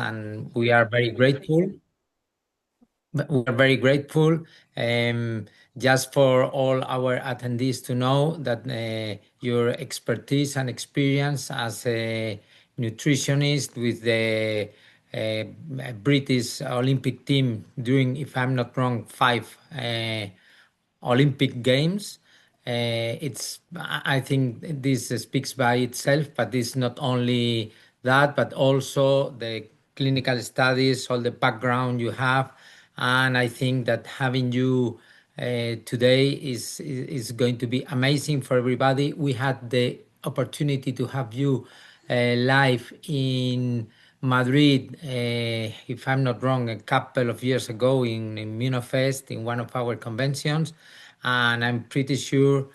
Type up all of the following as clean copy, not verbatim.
and we are very grateful. We are very grateful just for all our attendees to know that your expertise and experience as a nutritionist with the British Olympic team during, if I'm not wrong, 5 Olympic Games. I think this speaks by itself, but it's not only that, but also the clinical studies, all the background you have. And I think that having you today is going to be amazing for everybody. We had the opportunity to have you live in Madrid, if I'm not wrong, a couple of years ago in Immunofest in one of our conventions. And I'm pretty sure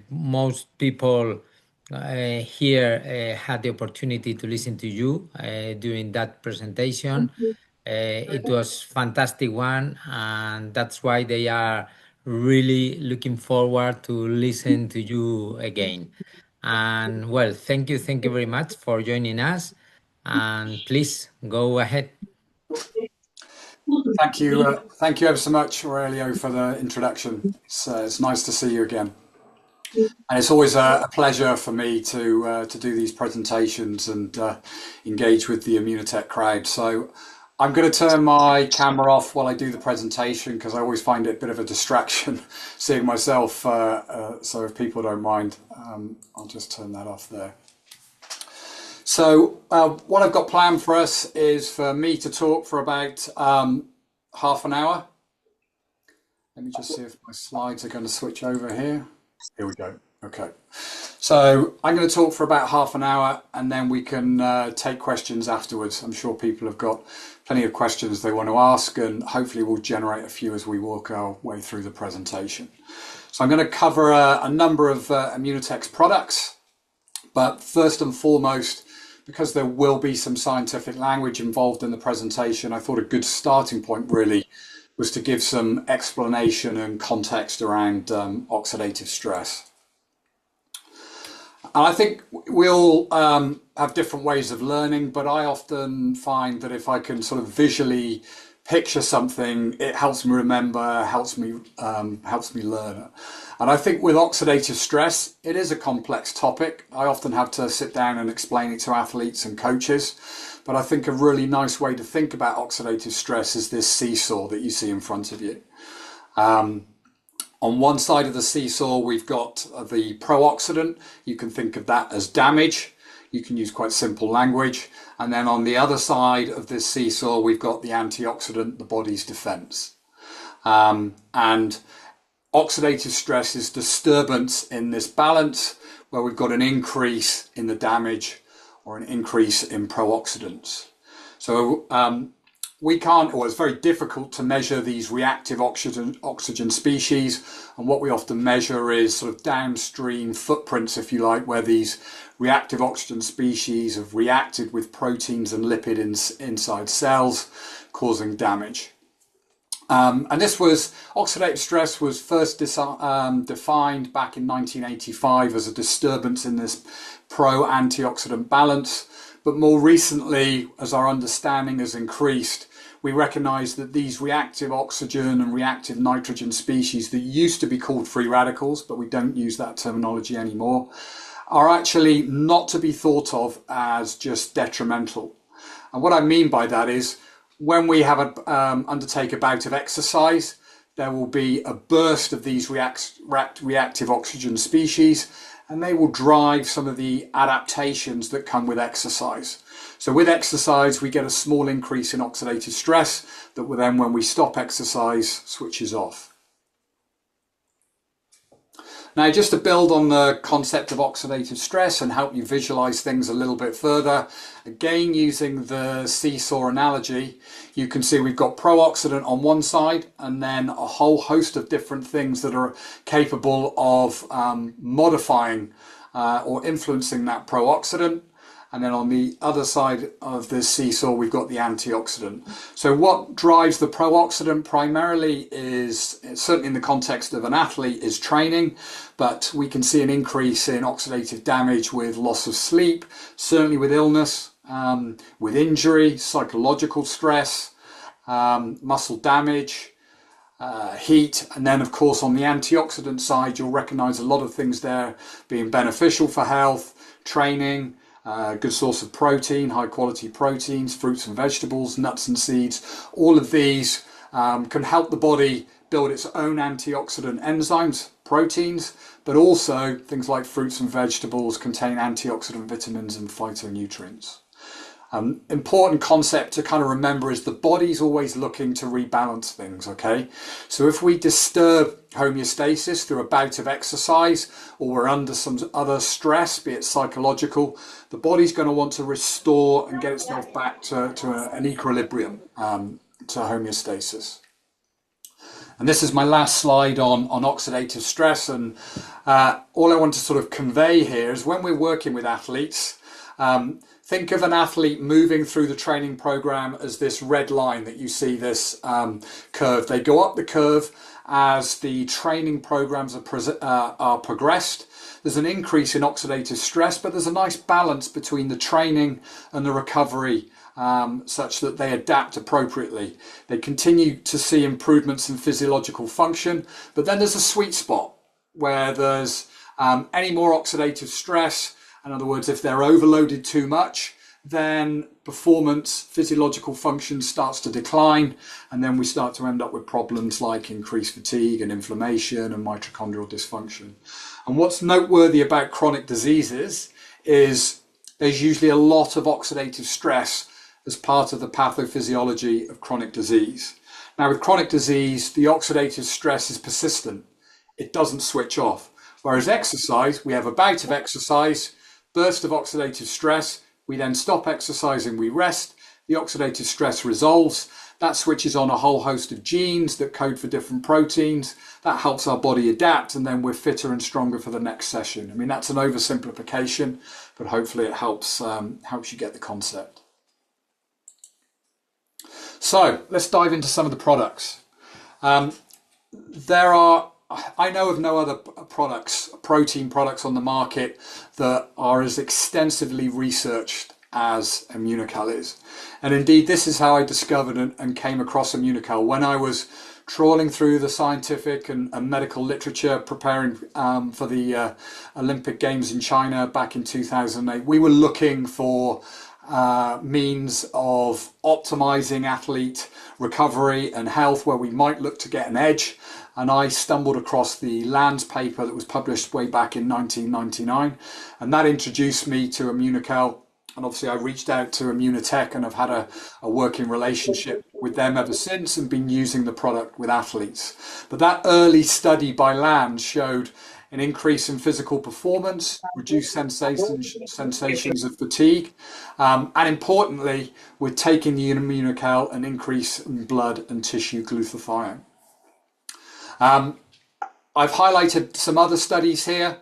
most people here had the opportunity to listen to you during that presentation. It was fantastic one, and that's why they are really looking forward to listen to you again. And well, thank you very much for joining us, and please go ahead. Thank you ever so much, Aurelio, for the introduction. It's nice to see you again, and it's always a pleasure for me to do these presentations and engage with the Immunotech crowd. So I'm going to turn my camera off while I do the presentation because I always find it a bit of a distraction seeing myself. So if people don't mind, I'll just turn that off there. So what I've got planned for us is for me to talk for about half an hour. Let me just see if my slides are going to switch over here. Here we go. Okay. So I'm going to talk for about half an hour and then we can take questions afterwards. I'm sure people have got plenty of questions they want to ask and hopefully we'll generate a few as we walk our way through the presentation. So I'm going to cover a number of Immunotech's products, but first and foremost, because there will be some scientific language involved in the presentation, I thought a good starting point really was to give some explanation and context around oxidative stress. And I think we all have different ways of learning, but I often find that if I can sort of visually picture something, it helps me remember, helps me learn. And I think with oxidative stress, it is a complex topic. I often have to sit down and explain it to athletes and coaches. But I think a really nice way to think about oxidative stress is this seesaw that you see in front of you. On one side of the seesaw, we've got the pro-oxidant. You can think of that as damage. You can use quite simple language. And then on the other side of this seesaw, we've got the antioxidant, the body's defense. And oxidative stress is disturbance in this balance where we've got an increase in the damage or an increase in pro-oxidants. So we can't, or it's very difficult to measure these reactive oxygen species. And what we often measure is sort of downstream footprints, if you like, where these reactive oxygen species have reacted with proteins and lipid inside cells, causing damage. And this was, oxidative stress was first defined back in 1985 as a disturbance in this pro-antioxidant balance. But more recently, as our understanding has increased, we recognize that these reactive oxygen and reactive nitrogen species that used to be called free radicals, but we don't use that terminology anymore, are actually not to be thought of as just detrimental. And what I mean by that is when we have undertake a bout of exercise, there will be a burst of these reactive oxygen species, and they will drive some of the adaptations that come with exercise. So with exercise, we get a small increase in oxidative stress that will then, when we stop exercise, switches off. Now, just to build on the concept of oxidative stress and help you visualize things a little bit further, again, using the seesaw analogy, you can see we've got pro-oxidant on one side and then a whole host of different things that are capable of modifying or influencing that pro-oxidant. And then on the other side of this seesaw, we've got the antioxidant. So what drives the pro-oxidant primarily is, certainly in the context of an athlete, is training. But we can see an increase in oxidative damage with loss of sleep, certainly with illness, with injury, psychological stress, muscle damage, heat, and then of course on the antioxidant side you'll recognize a lot of things there being beneficial for health, training, good source of protein, high quality proteins, fruits and vegetables, nuts and seeds. All of these can help the body build its own antioxidant enzymes, proteins, but also things like fruits and vegetables contain antioxidant vitamins and phytonutrients. Important concept to kind of remember is the body's always looking to rebalance things, okay? So if we disturb homeostasis through a bout of exercise, or we're under some other stress, be it psychological, the body's going to want to restore and get itself back to an equilibrium, to homeostasis. And this is my last slide on oxidative stress, and all I want to sort of convey here is when we're working with athletes, think of an athlete moving through the training program as this red line that you see, this curve. They go up the curve as the training programs are progressed. There's an increase in oxidative stress, but there's a nice balance between the training and the recovery, such that they adapt appropriately. They continue to see improvements in physiological function, but then there's a sweet spot where there's any more oxidative stress. In other words, if they're overloaded too much, then performance, physiological function starts to decline, and then we start to end up with problems like increased fatigue and inflammation and mitochondrial dysfunction. And what's noteworthy about chronic diseases is there's usually a lot of oxidative stress as part of the pathophysiology of chronic disease. Now, with chronic disease, the oxidative stress is persistent. It doesn't switch off. Whereas exercise, we have a bout of exercise, burst of oxidative stress, we then stop exercising, we rest, the oxidative stress resolves, that switches on a whole host of genes that code for different proteins, that helps our body adapt, and then we're fitter and stronger for the next session. I mean, that's an oversimplification, but hopefully it helps you get the concept. So let's dive into some of the products. I know of no other protein products on the market that are as extensively researched as Immunocal is. And indeed, this is how I discovered and came across Immunocal. When I was trawling through the scientific and medical literature, preparing for the Olympic Games in China back in 2008, we were looking for means of optimizing athlete recovery and health where we might look to get an edge. And I stumbled across the Lands paper that was published way back in 1999, and that introduced me to Immunocal. And obviously I reached out to Immunotech and I've had a working relationship with them ever since and been using the product with athletes. But that early study by Lands showed an increase in physical performance, reduced sensations of fatigue, and importantly, we're taking the Immunocal, an increase in blood and tissue glutathione. I've highlighted some other studies here.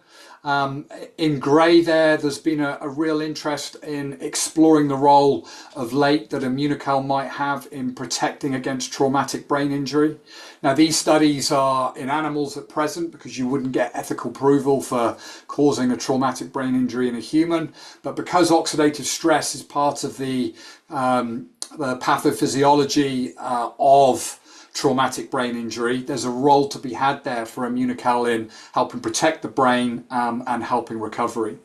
In grey there's been a real interest in exploring the role of late that Immunocal might have in protecting against traumatic brain injury. Now, these studies are in animals at present because you wouldn't get ethical approval for causing a traumatic brain injury in a human, but because oxidative stress is part of the pathophysiology of traumatic brain injury, there's a role to be had there for Immunocal in helping protect the brain and helping recovery.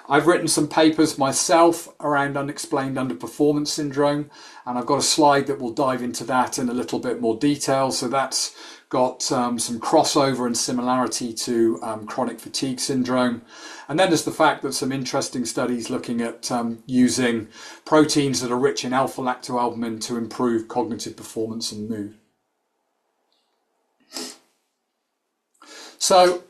I've written some papers myself around unexplained underperformance syndrome, and I've got a slide that will dive into that in a little bit more detail. So that's got some crossover and similarity to chronic fatigue syndrome. And then there's the fact that some interesting studies looking at using proteins that are rich in alpha-lactoalbumin to improve cognitive performance and mood. So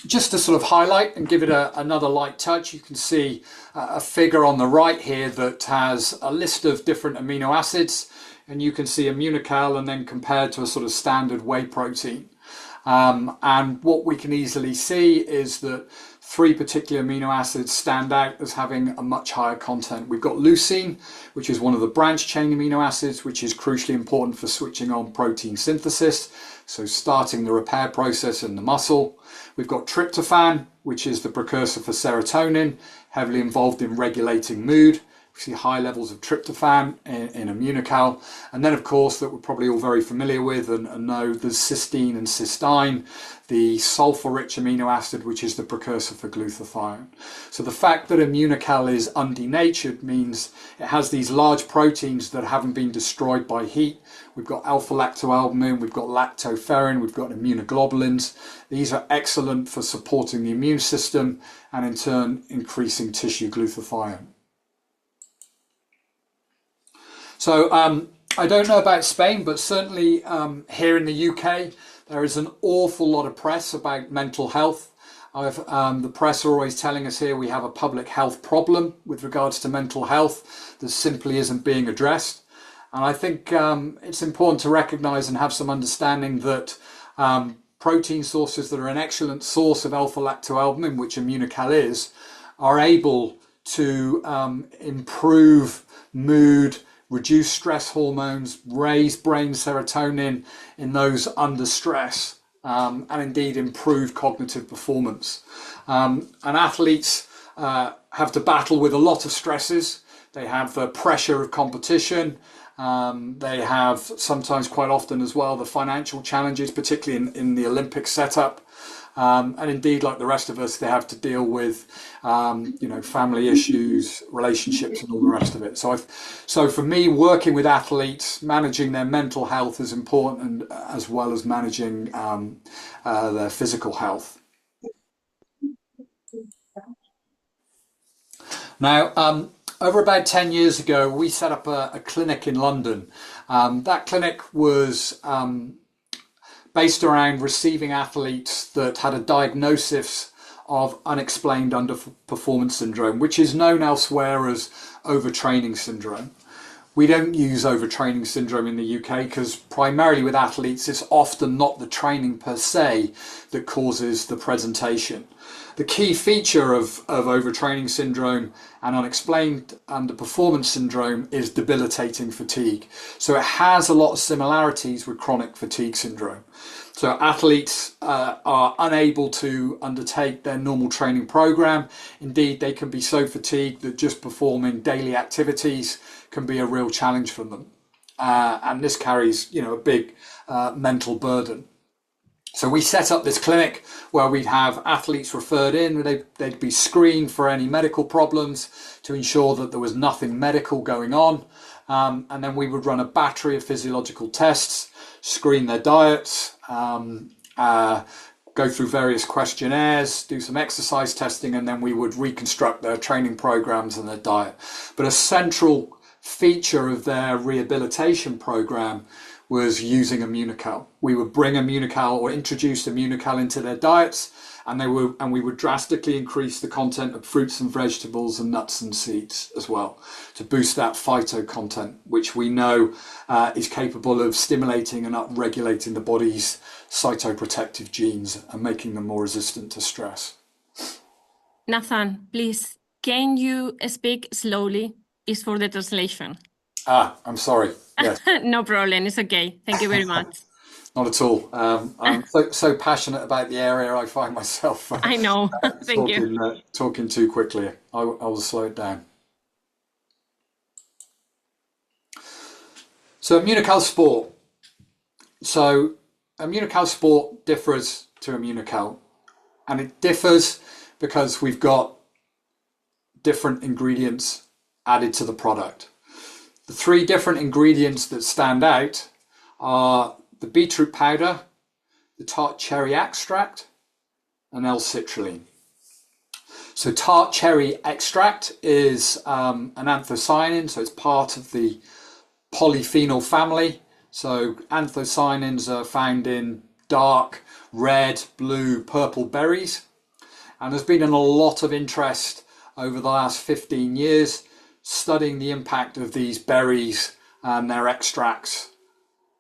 just to sort of highlight and give it another light touch, you can see a figure on the right here that has a list of different amino acids, and you can see Immunocal and then compared to a sort of standard whey protein. And what we can easily see is that three particular amino acids stand out as having a much higher content. We've got leucine, which is one of the branch chain amino acids, which is crucially important for switching on protein synthesis, so starting the repair process in the muscle. We've got tryptophan, which is the precursor for serotonin, heavily involved in regulating mood. We see high levels of tryptophan in Immunocal. And then, of course, that we're probably all very familiar with and know there's cysteine and cysteine, the sulfur-rich amino acid, which is the precursor for glutathione. So the fact that Immunocal is undenatured means it has these large proteins that haven't been destroyed by heat. We've got alpha-lactoalbumin, we've got lactoferrin, we've got immunoglobulins. These are excellent for supporting the immune system and in turn increasing tissue glutathione. So I don't know about Spain, but certainly here in the UK, there is an awful lot of press about mental health. The press are always telling us here we have a public health problem with regards to mental health that simply isn't being addressed. And I think it's important to recognise and have some understanding that protein sources that are an excellent source of alpha-lactoalbumin, which Immunocal is, are able to improve mood, reduce stress hormones, raise brain serotonin in those under stress, and indeed improve cognitive performance. And athletes have to battle with a lot of stresses. They have the pressure of competition. They have sometimes, quite often as well, the financial challenges, particularly in the Olympic setup. And indeed, like the rest of us, they have to deal with, family issues, relationships, and all the rest of it. So for me, working with athletes, managing their mental health is important, as well as managing their physical health. Now, over about 10 years ago, we set up a clinic in London. That clinic was based around receiving athletes that had a diagnosis of unexplained underperformance syndrome, which is known elsewhere as overtraining syndrome. We don't use overtraining syndrome in the UK because primarily with athletes, it's often not the training per se that causes the presentation. The key feature of overtraining syndrome and unexplained underperformance syndrome is debilitating fatigue. So it has a lot of similarities with chronic fatigue syndrome. So athletes are unable to undertake their normal training program. Indeed, they can be so fatigued that just performing daily activities can be a real challenge for them. And this carries, a big mental burden. So we set up this clinic where we'd have athletes referred in, they'd be screened for any medical problems to ensure that there was nothing medical going on. And then we would run a battery of physiological tests, screen their diets, go through various questionnaires, do some exercise testing, and then we would reconstruct their training programs and their diet. But a central feature of their rehabilitation program was using Immunocal. We would bring Immunocal or introduce Immunocal into their diets, and we would drastically increase the content of fruits and vegetables and nuts and seeds as well to boost that phyto content, which we know is capable of stimulating and upregulating the body's cytoprotective genes and making them more resistant to stress. Nathan, please, can you speak slowly? It's for the translation. I'm sorry. Yes. No problem. It's okay. Thank you very much. Not at all. I'm so passionate about the area. I find myself I know. Thank you. Talking too quickly. I will slow it down. So Immunocal Sport. So Immunocal Sport differs to Immunocal, and it differs because we've got different ingredients added to the product. The three different ingredients that stand out are the beetroot powder, the tart cherry extract, and L-citrulline. So tart cherry extract is an anthocyanin, so it's part of the polyphenol family. So anthocyanins are found in dark red, blue, purple berries. And there's been a lot of interest over the last 15 years studying the impact of these berries and their extracts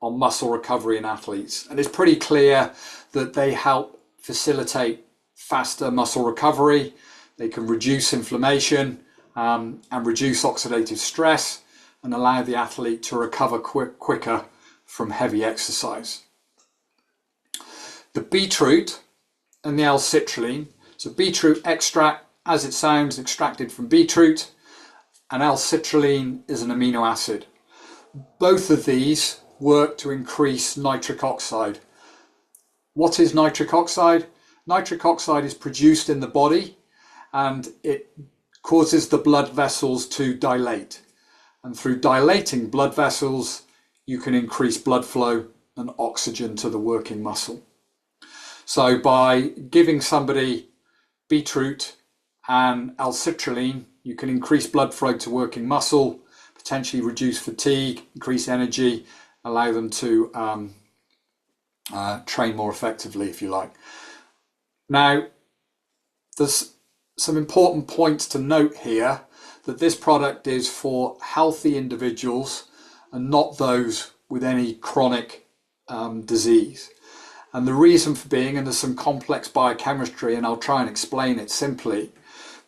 on muscle recovery in athletes. And it's pretty clear that they help facilitate faster muscle recovery. They can reduce inflammation and reduce oxidative stress and allow the athlete to recover quicker from heavy exercise. The beetroot and the L-citrulline. So beetroot extract, as it sounds, extracted from beetroot. and L-citrulline is an amino acid. Both of these work to increase nitric oxide. What is nitric oxide? Nitric oxide is produced in the body and it causes the blood vessels to dilate. And through dilating blood vessels, you can increase blood flow and oxygen to the working muscle. So by giving somebody beetroot and L-citrulline, you can increase blood flow to working muscle, potentially reduce fatigue, increase energy, allow them to train more effectively, if you like. Now, there's some important points to note here, that this product is for healthy individuals and not those with any chronic disease. And the reason for being, and there's some complex biochemistry, and I'll try and explain it simply,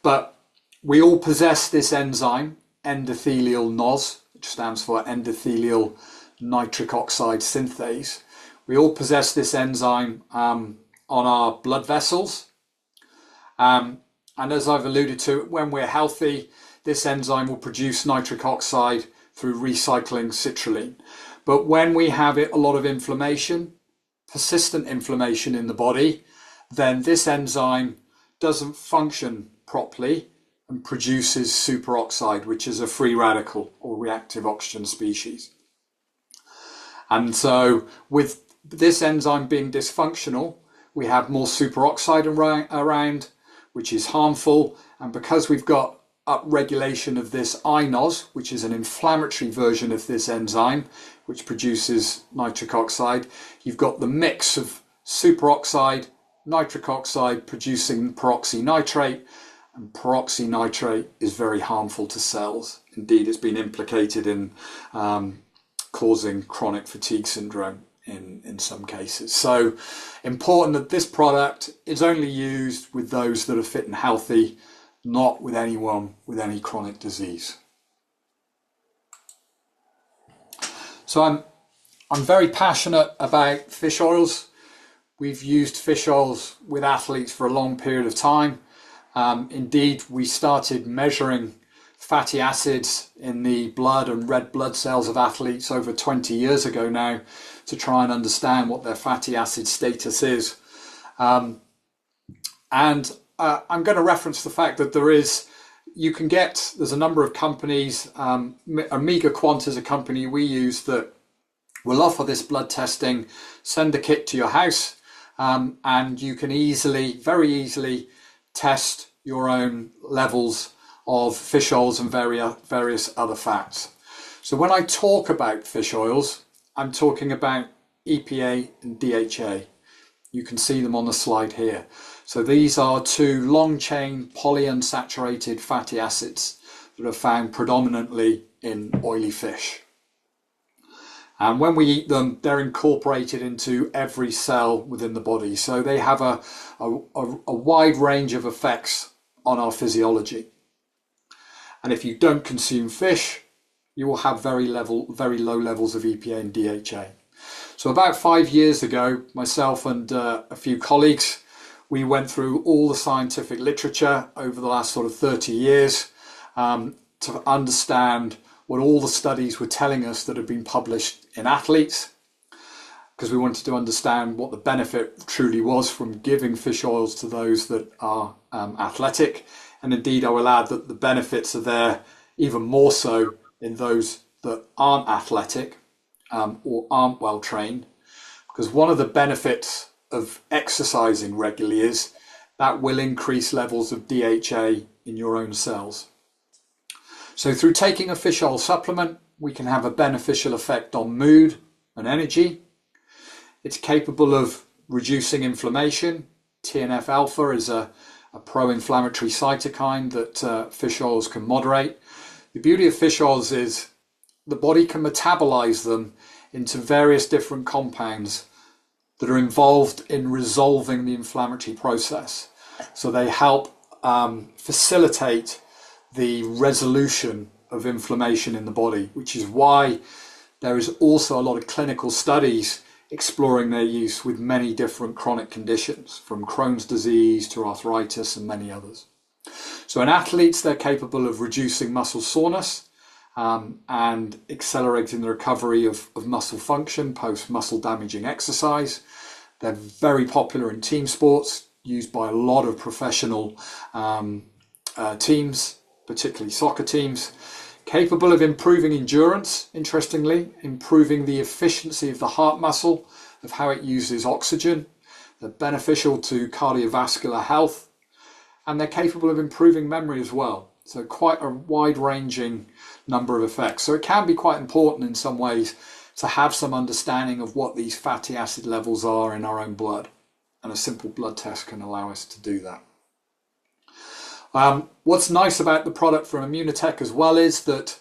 but we all possess this enzyme, endothelial NOS, which stands for endothelial nitric oxide synthase. We all possess this enzyme on our blood vessels. And as I've alluded to, when we're healthy, this enzyme will produce nitric oxide through recycling citrulline. But when we have a lot of inflammation, persistent inflammation in the body, then this enzyme doesn't function properly and produces superoxide, which is a free radical or reactive oxygen species. And so with this enzyme being dysfunctional, we have more superoxide around, which is harmful. And because we've got upregulation of this iNOS, which is an inflammatory version of this enzyme, which produces nitric oxide, you've got the mix of superoxide, nitric oxide producing peroxynitrate, and peroxynitrate is very harmful to cells. Indeed, it's been implicated in causing chronic fatigue syndrome in some cases. So important that this product is only used with those that are fit and healthy, not with anyone with any chronic disease. So I'm very passionate about fish oils. We've used fish oils with athletes for a long period of time. Indeed, we started measuring fatty acids in the blood and red blood cells of athletes over 20 years ago now to try and understand what their fatty acid status is. I'm going to reference the fact that there's a number of companies, Omega Quant is a company we use that will offer this blood testing, send the kit to your house, and you can very easily test your own levels of fish oils and various other fats. So when I talk about fish oils, I'm talking about EPA and DHA. You can see them on the slide here. So these are two long-chain polyunsaturated fatty acids that are found predominantly in oily fish. And when we eat them, they're incorporated into every cell within the body. So they have a wide range of effects on our physiology. And if you don't consume fish, you will have very low levels of EPA and DHA. So about 5 years ago, myself and a few colleagues, we went through all the scientific literature over the last sort of 30 years to understand what all the studies were telling us that had been published in athletes, because we wanted to understand what the benefit truly was from giving fish oils to those that are athletic. And indeed, I will add that the benefits are there even more so in those that aren't athletic or aren't well trained, because one of the benefits of exercising regularly is that will increase levels of DHA in your own cells. So through taking a fish oil supplement, we can have a beneficial effect on mood and energy. It's capable of reducing inflammation. TNF alpha is a pro-inflammatory cytokine that fish oils can moderate. The beauty of fish oils is the body can metabolize them into various different compounds that are involved in resolving the inflammatory process. So they help facilitate the resolution of inflammation in the body, which is why there is also a lot of clinical studies exploring their use with many different chronic conditions, from Crohn's disease to arthritis and many others. So in athletes, they're capable of reducing muscle soreness and accelerating the recovery of muscle function post muscle damaging exercise. They're very popular in team sports, used by a lot of professional teams, particularly soccer teams. Capable of improving endurance, interestingly, improving the efficiency of the heart muscle, of how it uses oxygen. They're beneficial to cardiovascular health, and they're capable of improving memory as well. So quite a wide-ranging number of effects. So it can be quite important in some ways to have some understanding of what these fatty acid levels are in our own blood. And a simple blood test can allow us to do that. What's nice about the product from Immunotech as well is that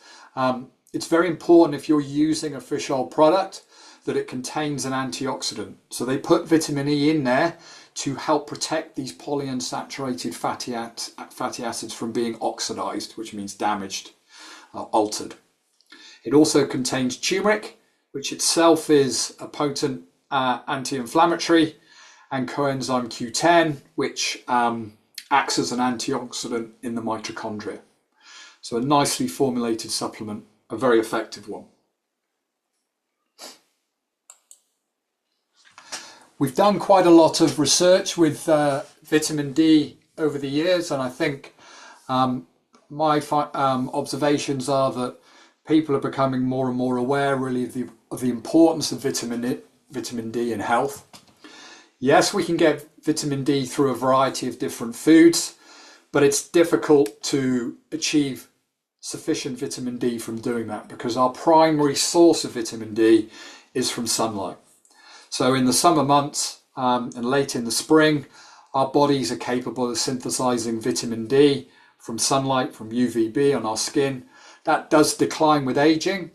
it's very important if you're using a fish oil product that it contains an antioxidant. So they put vitamin E in there to help protect these polyunsaturated fatty acids from being oxidized, which means damaged, altered. It also contains turmeric, which itself is a potent anti-inflammatory, and coenzyme Q10, which acts as an antioxidant in the mitochondria. So a nicely formulated supplement, a very effective one. We've done quite a lot of research with vitamin D over the years, and I think my observations are that people are becoming more and more aware really of the importance of vitamin D in health. Yes, we can get vitamin D through a variety of different foods, but it's difficult to achieve sufficient vitamin D from doing that because our primary source of vitamin D is from sunlight. So in the summer months and late in the spring, our bodies are capable of synthesizing vitamin D from sunlight, from UVB on our skin. That does decline with aging,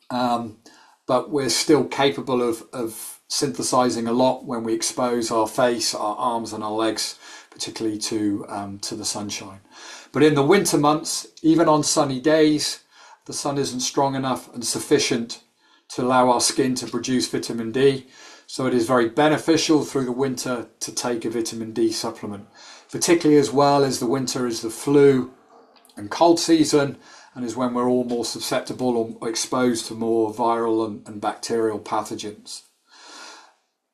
but we're still capable of synthesizing a lot when we expose our face, our arms and our legs, particularly to the sunshine. But in the winter months, even on sunny days, the sun isn't strong enough and sufficient to allow our skin to produce vitamin D. So it is very beneficial through the winter to take a vitamin D supplement, particularly as well as the winter is the flu and cold season, and is when we're all more susceptible or exposed to more viral and bacterial pathogens.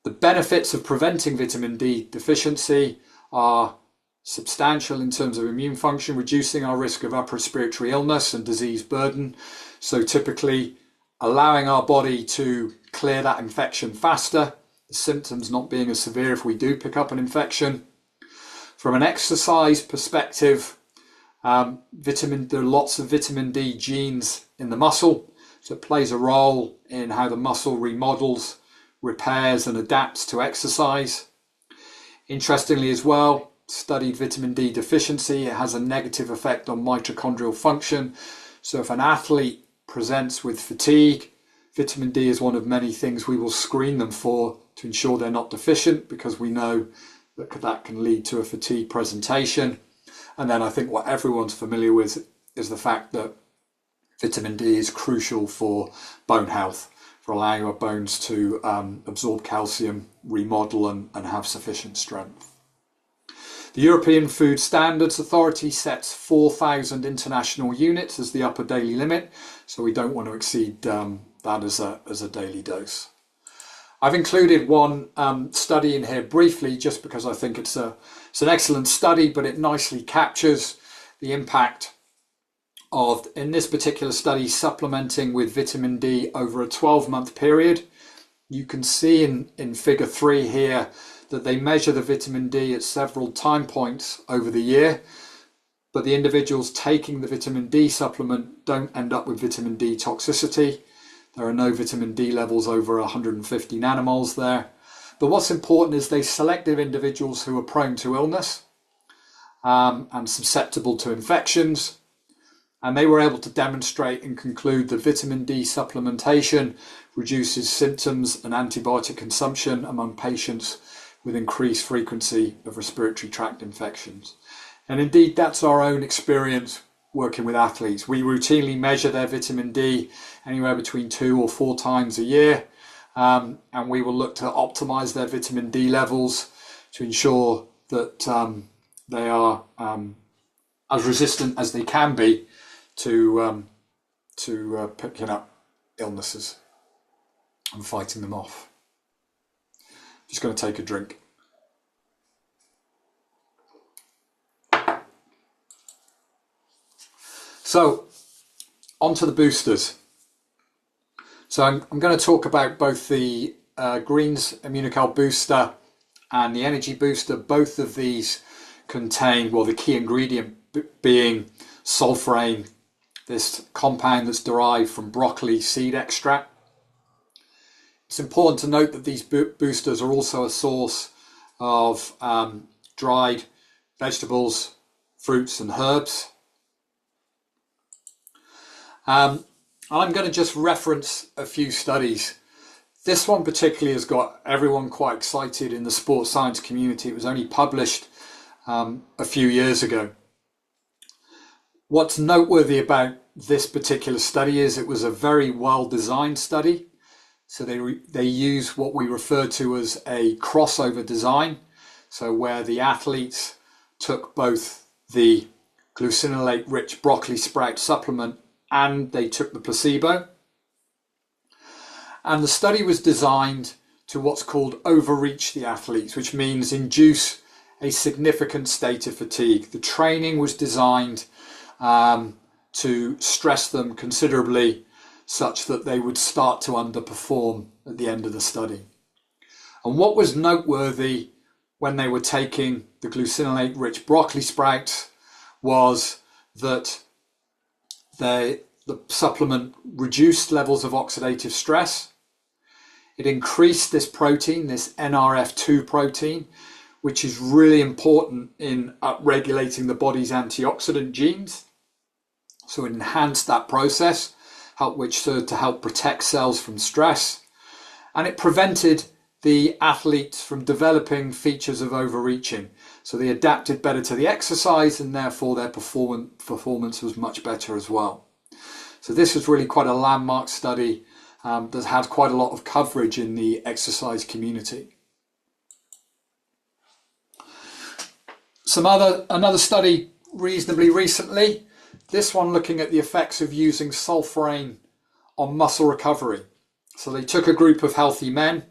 The benefits of preventing vitamin D deficiency are substantial in terms of immune function, reducing our risk of upper respiratory illness and disease burden. So typically allowing our body to clear that infection faster, the symptoms not being as severe if we do pick up an infection. From an exercise perspective, there are lots of vitamin D genes in the muscle, so it plays a role in how the muscle remodels, repairs and adapts to exercise. Interestingly as well, studied vitamin D deficiency, it has a negative effect on mitochondrial function. So if an athlete presents with fatigue, vitamin D is one of many things we will screen them for to ensure they're not deficient, because we know that can lead to a fatigue presentation. And then I think what everyone's familiar with is the fact that vitamin D is crucial for bone health, for allowing our bones to absorb calcium, remodel and have sufficient strength. The European Food Standards Authority sets 4,000 international units as the upper daily limit, so we don't want to exceed that as a daily dose. I've included one study in here briefly just because I think it's an excellent study, but it nicely captures the impact of, in this particular study, supplementing with vitamin D over a 12-month period. You can see in figure 3 here that they measure the vitamin D at several time points over the year, but the individuals taking the vitamin D supplement don't end up with vitamin D toxicity. There are no vitamin D levels over 150 nanomoles there. But what's important is they selected individuals who are prone to illness and susceptible to infections, and they were able to demonstrate and conclude that vitamin D supplementation reduces symptoms and antibiotic consumption among patients with increased frequency of respiratory tract infections. And indeed, that's our own experience working with athletes. We routinely measure their vitamin D anywhere between 2 or 4 times a year, and we will look to optimize their vitamin D levels to ensure that they are as resistant as they can be to picking up illnesses and fighting them off. Just going to take a drink. So, onto the boosters. So I'm going to talk about both the Greens Immunocal booster and the energy booster. Both of these contain, well, the key ingredient being sulforain, this compound that's derived from broccoli seed extract. It's important to note that these boosters are also a source of dried vegetables, fruits and herbs. I'm going to just reference a few studies. This one particularly has got everyone quite excited in the sports science community. It was only published a few years ago. What's noteworthy about this particular study is it was a very well-designed study. So they use what we refer to as a crossover design. So where the athletes took both the glucinolate-rich broccoli sprout supplement and they took the placebo. And the study was designed to what's called overreach the athletes, which means induce a significant state of fatigue. The training was designed to stress them considerably such that they would start to underperform at the end of the study. And what was noteworthy when they were taking the glucinolate-rich broccoli sprouts was that the supplement reduced levels of oxidative stress. It increased this protein, this NRF2 protein, which is really important in upregulating the body's antioxidant genes. So it enhanced that process, which served to help protect cells from stress. And it prevented the athletes from developing features of overreaching. So they adapted better to the exercise and therefore their performance was much better as well. So this was really quite a landmark study that had quite a lot of coverage in the exercise community. Another study reasonably recently, this one looking at the effects of using sulforain on muscle recovery. So they took a group of healthy men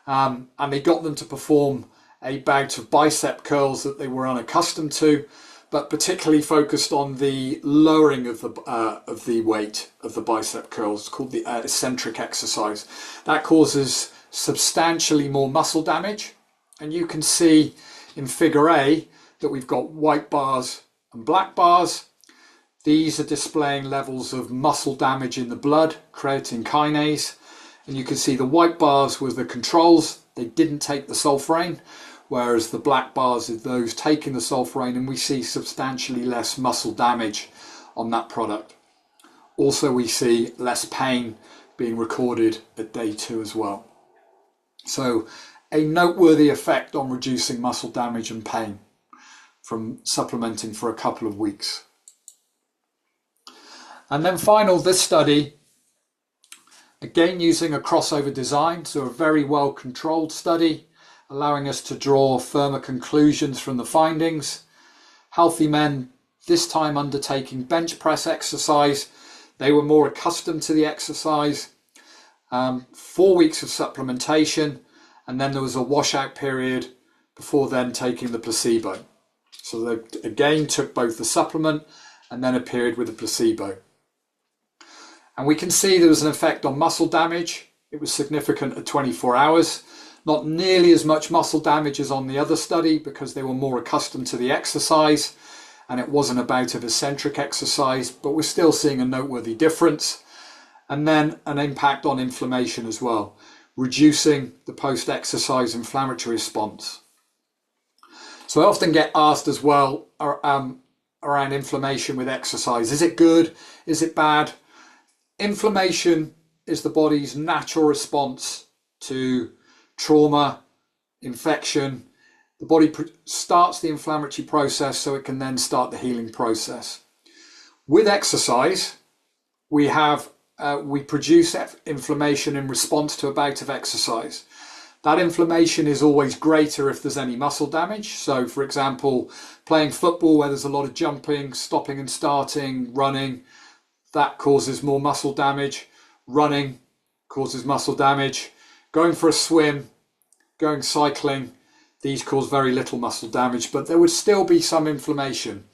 and they got them to perform a bout of bicep curls that they were unaccustomed to, but particularly focused on the lowering of the weight of the bicep curls. It's called the eccentric exercise. That causes substantially more muscle damage. And you can see in figure A that we've got white bars and black bars. These are displaying levels of muscle damage in the blood, creatine kinase. And you can see the white bars were the controls. They didn't take the sulforain, whereas the black bars are those taking the sulforain, and we see substantially less muscle damage on that product. Also, we see less pain being recorded at day 2 as well. So a noteworthy effect on reducing muscle damage and pain from supplementing for a couple of weeks. And then this study, again using a crossover design, so a very well controlled study, allowing us to draw firmer conclusions from the findings. Healthy men, this time undertaking bench press exercise. They were more accustomed to the exercise. 4 weeks of supplementation, and then there was a washout period before then taking the placebo. So they again took both the supplement and then a period with the placebo. And we can see there was an effect on muscle damage. It was significant at 24 hours. Not nearly as much muscle damage as on the other study because they were more accustomed to the exercise and it wasn't a bout of eccentric exercise, but we're still seeing a noteworthy difference. And then an impact on inflammation as well, reducing the post-exercise inflammatory response. So I often get asked as well around inflammation with exercise. Is it good? Is it bad? Inflammation is the body's natural response to trauma, infection. The body starts the inflammatory process so it can then start the healing process. With exercise, we produce inflammation in response to a bout of exercise. That inflammation is always greater if there's any muscle damage. So for example, playing football where there's a lot of jumping, stopping and starting, running, that causes more muscle damage. Running causes muscle damage. Going for a swim, going cycling, these cause very little muscle damage, but there would still be some inflammation.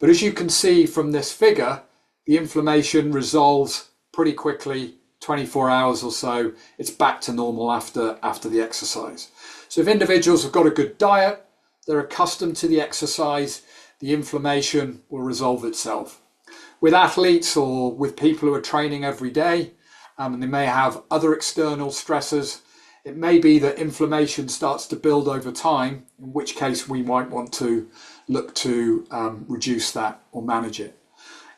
But as you can see from this figure, the inflammation resolves pretty quickly, 24 hours or so. It's back to normal after the exercise. So if individuals have got a good diet, they're accustomed to the exercise, the inflammation will resolve itself. With athletes or with people who are training every day, and they may have other external stressors, it may be that inflammation starts to build over time, in which case we might want to look to reduce that or manage it.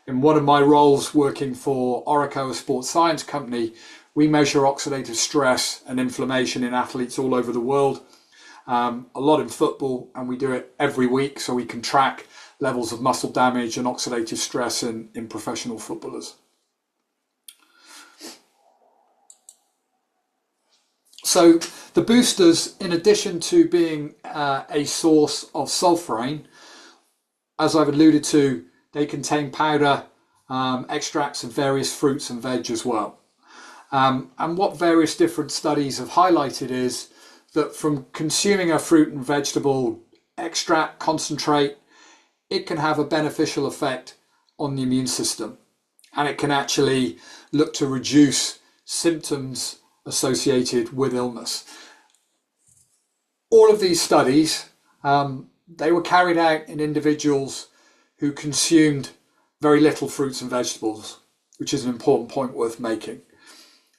In one of my roles working for Orico, a sports science company, we measure oxidative stress and inflammation in athletes all over the world, a lot in football, and we do it every week so we can track levels of muscle damage and oxidative stress in professional footballers. So the boosters, in addition to being a source of sulforain, as I've alluded to, they contain powder extracts of various fruits and veg as well. And what various different studies have highlighted is that from consuming a fruit and vegetable extract, concentrate, it can have a beneficial effect on the immune system. And it can actually look to reduce symptoms associated with illness. All of these studies, they were carried out in individuals who consumed very little fruits and vegetables, which is an important point worth making.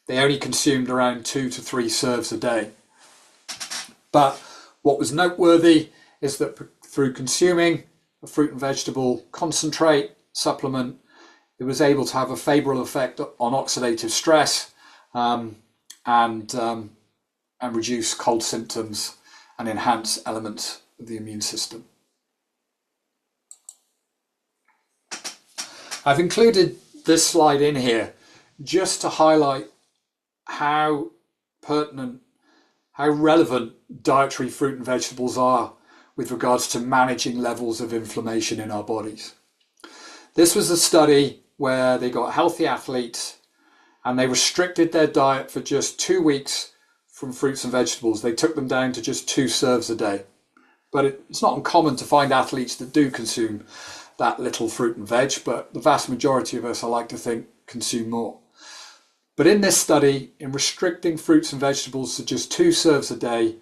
They only consumed around 2 to 3 serves a day. But what was noteworthy is that through consuming a fruit and vegetable concentrate supplement, it was able to have a favorable effect on oxidative stress and reduce cold symptoms and enhance elements of the immune system. I've included this slide in here just to highlight how pertinent, how relevant dietary fruit and vegetables are with regards to managing levels of inflammation in our bodies. This was a study where they got healthy athletes and they restricted their diet for just 2 weeks from fruits and vegetables. They took them down to just 2 serves a day. But it's not uncommon to find athletes that do consume that little fruit and veg, but the vast majority of us, I like to think, consume more. But in this study, in restricting fruits and vegetables to just 2 serves a day,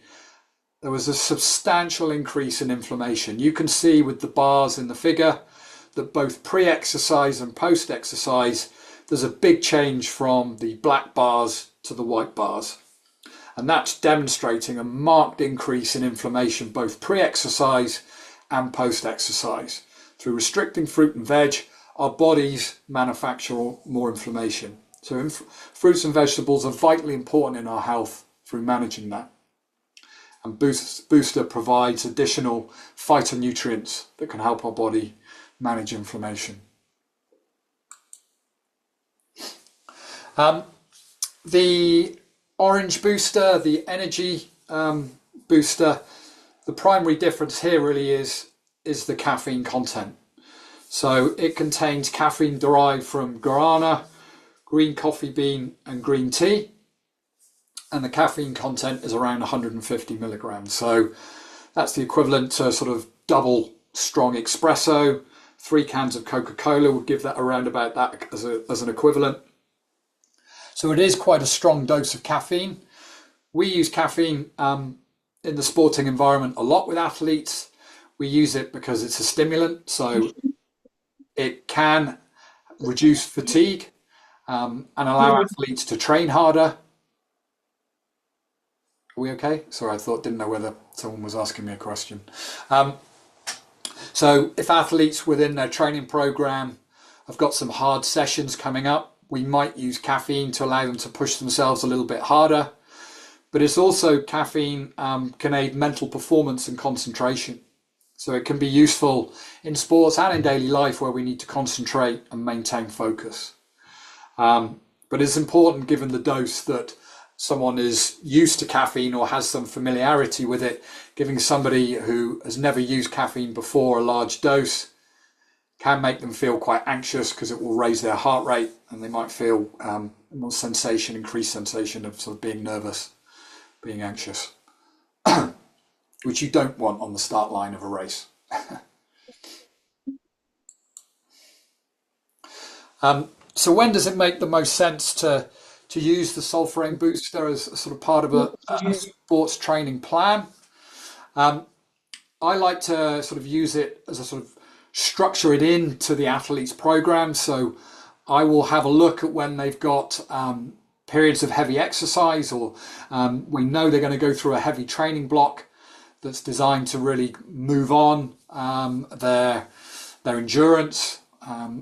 there was a substantial increase in inflammation. You can see with the bars in the figure that both pre-exercise and post-exercise, there's a big change from the black bars to the white bars. And that's demonstrating a marked increase in inflammation, both pre-exercise and post-exercise. Through restricting fruit and veg, our bodies manufacture more inflammation. So fruits and vegetables are vitally important in our health through managing that. And Booster provides additional phytonutrients that can help our body manage inflammation. The orange booster, the energy booster, the primary difference here really is the caffeine content. So it contains caffeine derived from guarana, green coffee bean and green tea. And the caffeine content is around 150 milligrams. So that's the equivalent to sort of double strong espresso. 3 cans of Coca-Cola would give that around about that as an equivalent. So it is quite a strong dose of caffeine. We use caffeine in the sporting environment a lot with athletes. We use it because it's a stimulant, so it can reduce fatigue and allow athletes to train harder. Are we okay? Sorry, didn't know whether someone was asking me a question. So if athletes within their training program have got some hard sessions coming up, we might use caffeine to allow them to push themselves a little bit harder. But it's also caffeine can aid mental performance and concentration. So it can be useful in sports and in daily life where we need to concentrate and maintain focus. But it's important, given the dose, that someone is used to caffeine or has some familiarity with it, giving somebody who has never used caffeine before a large dose can make them feel quite anxious because it will raise their heart rate, and they might feel more sensation, increased sensation of sort of being nervous, being anxious, which you don't want on the start line of a race. So when does it make the most sense to use the Solframe booster as a sort of part of a sports training plan? I like to sort of use it as a sort of structure it into the athlete's program. So I will have a look at when they've got periods of heavy exercise, or we know they're going to go through a heavy training block that's designed to really move on their endurance,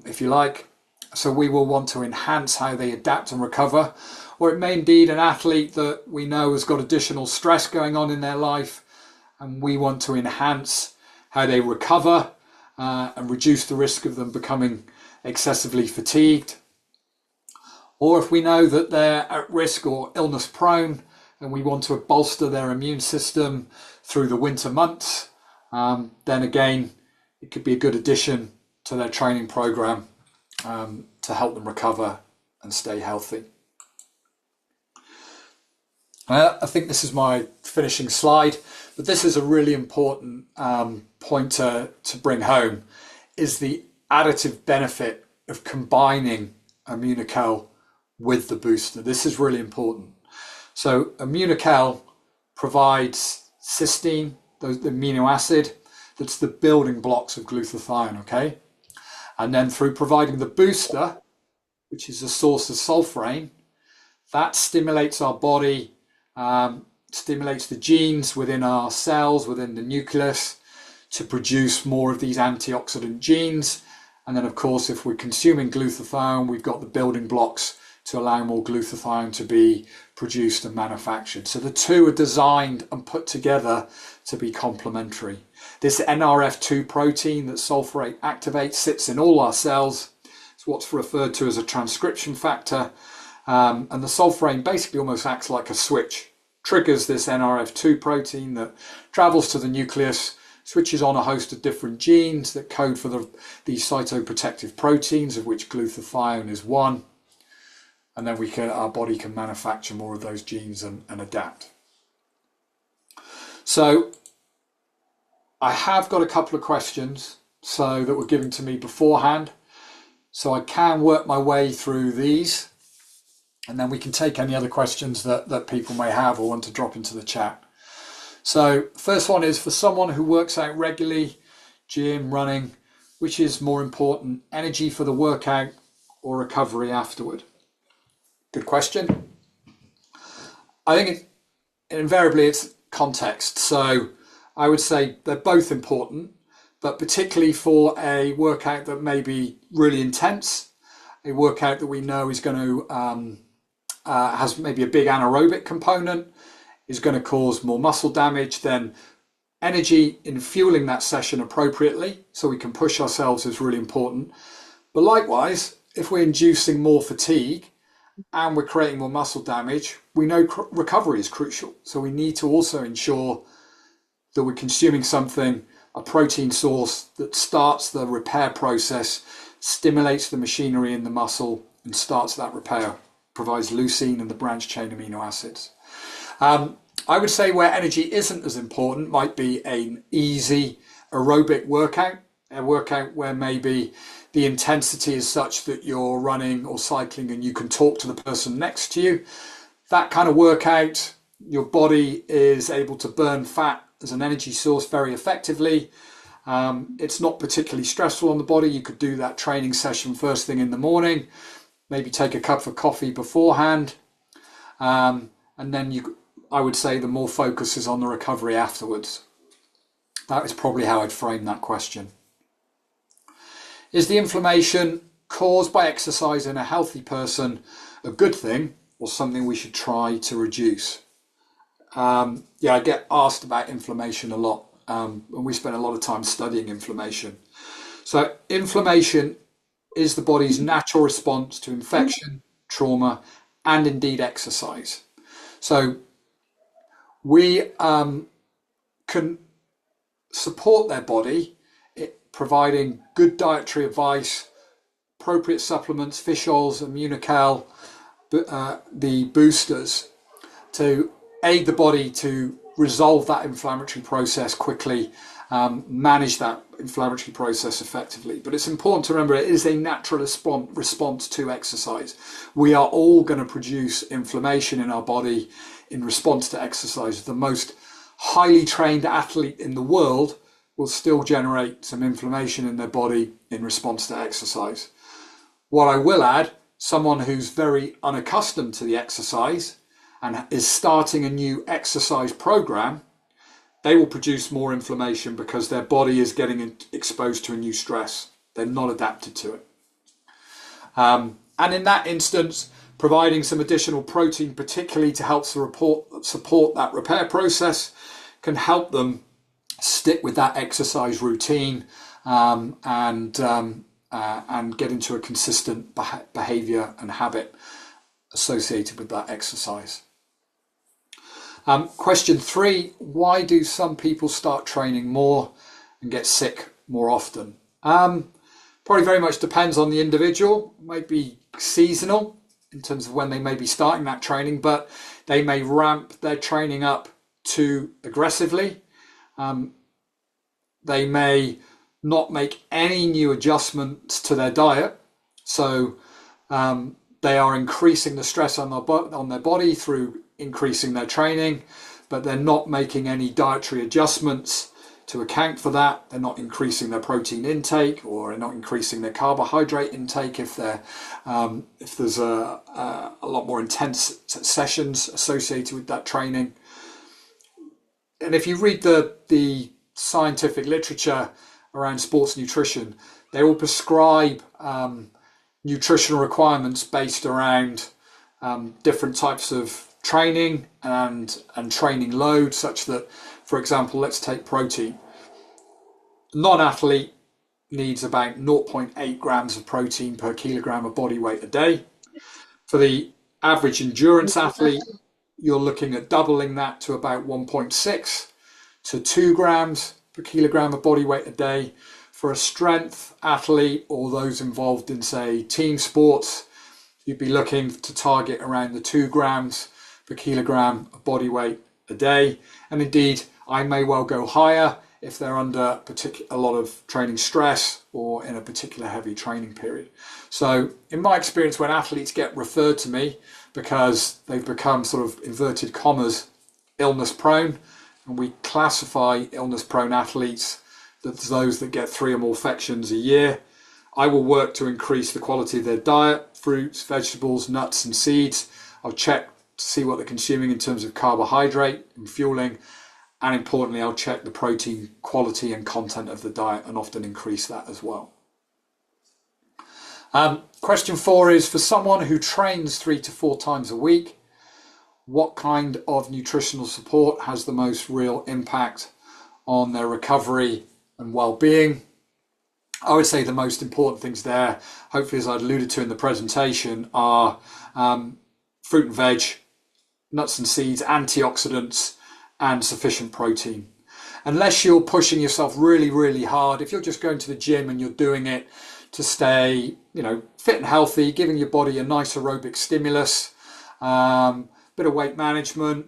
if you like. So we will want to enhance how they adapt and recover. Or it may indeed an athlete that we know has got additional stress going on in their life, and we want to enhance how they recover and reduce the risk of them becoming excessively fatigued. Or if we know that they're at risk or illness prone, and we want to bolster their immune system through the winter months, then again, it could be a good addition to their training program to help them recover and stay healthy. I think this is my finishing slide, but this is a really important point to bring home, is the additive benefit of combining Immunocal with the booster. This is really important. So Immunocal provides cysteine, the amino acid, that's the building blocks of glutathione, okay? And then through providing the booster, which is a source of sulfurane, that stimulates our body, stimulates the genes within our cells, within the nucleus, to produce more of these antioxidant genes. And then, of course, if we're consuming glutathione, we've got the building blocks to allow more glutathione to be produced and manufactured. So the two are designed and put together to be complementary. This NRF2 protein that sulfurate activates sits in all our cells. It's what's referred to as a transcription factor. And the sulfurane basically almost acts like a switch, triggers this NRF2 protein that travels to the nucleus, switches on a host of different genes that code for these cytoprotective proteins, of which glutathione is one. And then our body can manufacture more of those genes and adapt. So I have got a couple of questions that were given to me beforehand. So I can work my way through these, and then we can take any other questions that people may have or want to drop into the chat. So first one is, for someone who works out regularly, gym, running, which is more important, energy for the workout or recovery afterward? Good question. I think invariably it's context. So I would say they're both important, but particularly for a workout that may be really intense, a workout that we know is going to has maybe a big anaerobic component, is going to cause more muscle damage, then energy in fueling that session appropriately so we can push ourselves is really important. But likewise, if we're inducing more fatigue and we're creating more muscle damage, we know recovery is crucial. So we need to also ensure that we're consuming something, a protein source that starts the repair process, stimulates the machinery in the muscle and starts that repair, provides leucine and the branched chain amino acids. I would say where energy isn't as important might be an easy aerobic workout, a workout where maybe the intensity is such that you're running or cycling and you can talk to the person next to you. That kind of workout, your body is able to burn fat as an energy source very effectively. It's not particularly stressful on the body. You could do that training session first thing in the morning, maybe take a cup of coffee beforehand. And then I would say the more focus is on the recovery afterwards. That is probably how I'd frame that question. Is the inflammation caused by exercise in a healthy person a good thing or something we should try to reduce? I get asked about inflammation a lot, and we spend a lot of time studying inflammation. So inflammation is the body's natural response to infection, trauma, and indeed exercise. So we can support their body, providing good dietary advice, appropriate supplements, fish oils, Immunical, the boosters, to aid the body to resolve that inflammatory process quickly, manage that inflammatory process effectively. But it's important to remember it is a natural response to exercise. We are all going to produce inflammation in our body in response to exercise. The most highly trained athlete in the world will still generate some inflammation in their body in response to exercise. What I will add, someone who's very unaccustomed to the exercise and is starting a new exercise program, they will produce more inflammation because their body is getting exposed to a new stress. They're not adapted to it. And in that instance, providing some additional protein, particularly to help support that repair process, can help them stick with that exercise routine and get into a consistent behavior and habit associated with that exercise. Question 3, why do some people start training more and get sick more often? Probably very much depends on the individual. It might be seasonal in terms of when they may be starting that training, but they may ramp their training up too aggressively. They may not make any new adjustments to their diet. So they are increasing the stress on their body through increasing their training, but they're not making any dietary adjustments to account for that. They're not increasing their protein intake, or they're not increasing their carbohydrate intake if there's a lot more intense sessions associated with that training. And if you read the scientific literature around sports nutrition, they will prescribe nutritional requirements based around different types of training and training load, such that, for example, let's take protein. A non-athlete needs about 0.8 grams of protein per kilogram of body weight a day. For the average endurance athlete, you're looking at doubling that to about 1.6 to 2 grams per kilogram of body weight a day. For a strength athlete or those involved in, say, team sports, you'd be looking to target around the 2 grams per kilogram of body weight a day. And indeed, I may well go higher if they're under a lot of training stress or in a particular heavy training period. So in my experience, when athletes get referred to me because they've become sort of inverted commas illness prone, and we classify illness prone athletes as those that get 3 or more infections a year, I will work to increase the quality of their diet, fruits, vegetables, nuts and seeds. I'll check to see what they're consuming in terms of carbohydrate and fueling, and importantly, I'll check the protein quality and content of the diet and often increase that as well. Question 4 is, for someone who trains 3 to 4 times a week, what kind of nutritional support has the most real impact on their recovery and well-being? I would say the most important things there, hopefully as I alluded to in the presentation, are fruit and veg, nuts and seeds, antioxidants, and sufficient protein. Unless you're pushing yourself really, really hard, if you're just going to the gym and you're doing it to stay, fit and healthy, giving your body a nice aerobic stimulus, bit of weight management,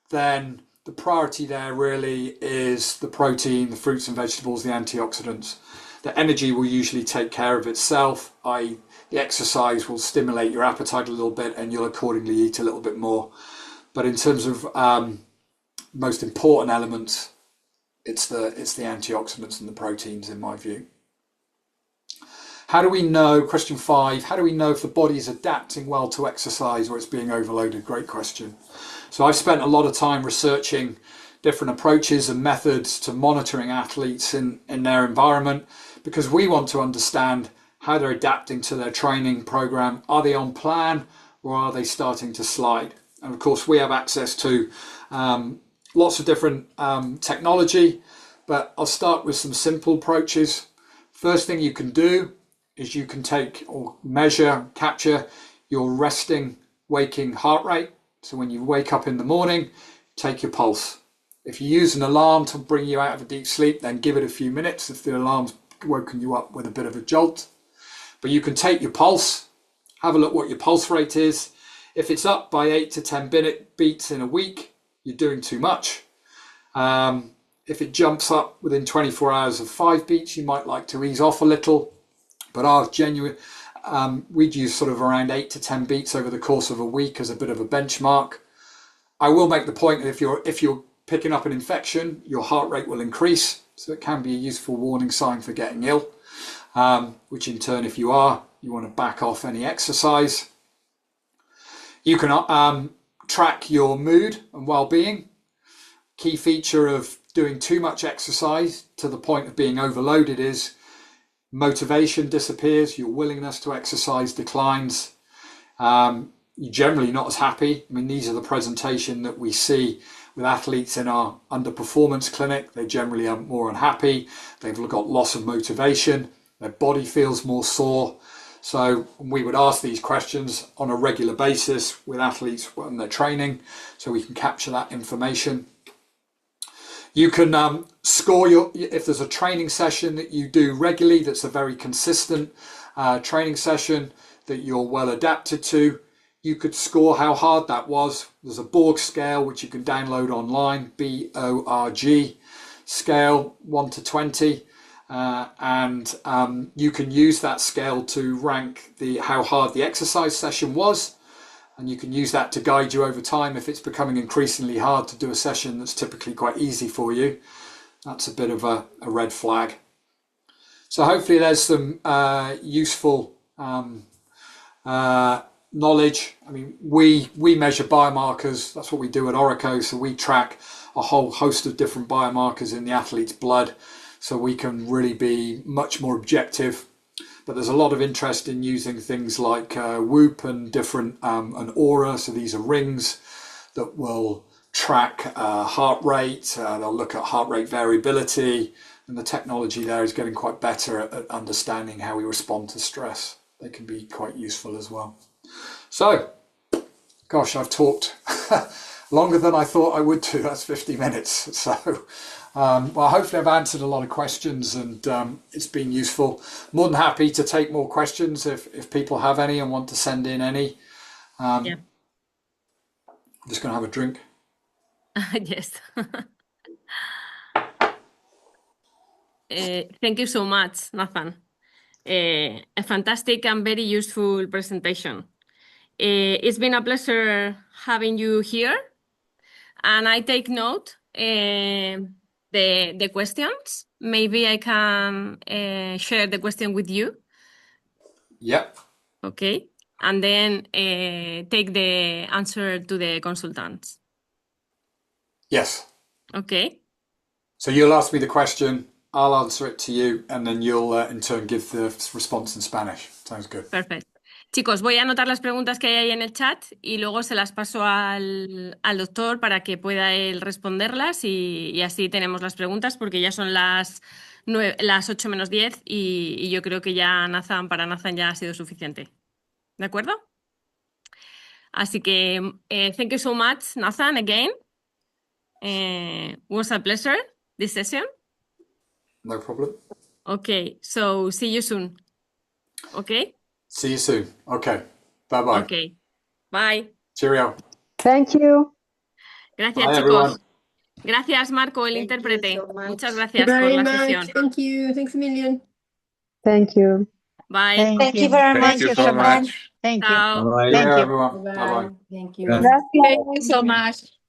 then the priority there really is the protein, the fruits and vegetables, the antioxidants. The energy will usually take care of itself, i.e. the exercise will stimulate your appetite a little bit and you'll accordingly eat a little bit more. But in terms of most important elements, it's the antioxidants and the proteins in my view. How do we know, question 5, how do we know if the body is adapting well to exercise or it's being overloaded? Great question. So I've spent a lot of time researching different approaches and methods to monitoring athletes in their environment, because we want to understand how they're adapting to their training program. Are they on plan or are they starting to slide? And of course, we have access to lots of different technology, but I'll start with some simple approaches. First thing you can do is you can take or measure, capture your resting, waking heart rate. So when you wake up in the morning, take your pulse. If you use an alarm to bring you out of a deep sleep, then give it a few minutes if the alarm's woken you up with a bit of a jolt. But you can take your pulse, have a look what your pulse rate is. If it's up by 8 to 10 beats in a week, you're doing too much. If it jumps up within 24 hours of 5 beats, you might like to ease off a little. But we'd use sort of around 8 to 10 beats over the course of a week as a bit of a benchmark. I will make the point that if you're picking up an infection, your heart rate will increase. So it can be a useful warning sign for getting ill, which in turn, if you want to back off any exercise. You can track your mood and well-being. Key feature of doing too much exercise to the point of being overloaded is motivation disappears, your willingness to exercise declines. You're generally not as happy. I mean, these are the presentation that we see with athletes in our underperformance clinic. They generally are more unhappy. They've got loss of motivation. Their body feels more sore. So we would ask these questions on a regular basis with athletes when they're training, so we can capture that information. You can score if there's a training session that you do regularly that's a very consistent training session that you're well adapted to, you could score how hard that was. There's a Borg scale which you can download online, BORG scale 1 to 20. And you can use that scale to rank how hard the exercise session was, and you can use that to guide you over time. If it's becoming increasingly hard to do a session that's typically quite easy for you, that's a bit of a red flag. So hopefully there's some useful knowledge. I mean, we measure biomarkers. That's what we do at Orico. So we track a whole host of different biomarkers in the athlete's blood, so we can really be much more objective. But there's a lot of interest in using things like Whoop and different and Aura. So these are rings that will track heart rate. They'll look at heart rate variability, and the technology there is getting quite better at understanding how we respond to stress. They can be quite useful as well. So, gosh, I've talked longer than I thought I would do. That's 50 minutes. So, well, hopefully I've answered a lot of questions, and it's been useful. More than happy to take more questions if people have any and want to send in any. Yeah. I'm just going to have a drink. Yes. Thank you so much, Nathan. A fantastic and very useful presentation. It's been a pleasure having you here, and I take note the questions. Maybe I can share the question with you. Yep. Okay, and then take the answer to the consultants. Yes. Okay. So you'll ask me the question, I'll answer it to you, and then you'll in turn give the response in Spanish. Sounds good. Perfecto. Chicos, voy a anotar las preguntas que hay ahí en el chat y luego se las paso al doctor para que pueda él responderlas y así tenemos las preguntas, porque ya son las 8 menos 10 y yo creo que ya para Nathan ya ha sido suficiente. ¿De acuerdo? Así que thank you so much, Nathan, again. Was a pleasure, this session. No problem. Okay, so see you soon. Okay? See you soon. Okay. Bye-bye. Okay. Bye. Cheerio. Thank you. Gracias, Bye, chicos. everyone. Gracias, Marco, el Thank you intérprete. so much. Muchas gracias Very por la much. sesión. Thank you. Thanks a million. Thank you. Bye. Thank you very much. Thank you so much. Thank you. Chao. Cheerio, Thank you. everyone. Bye-bye. Thank you. Gracias. Gracias. Thank you so much.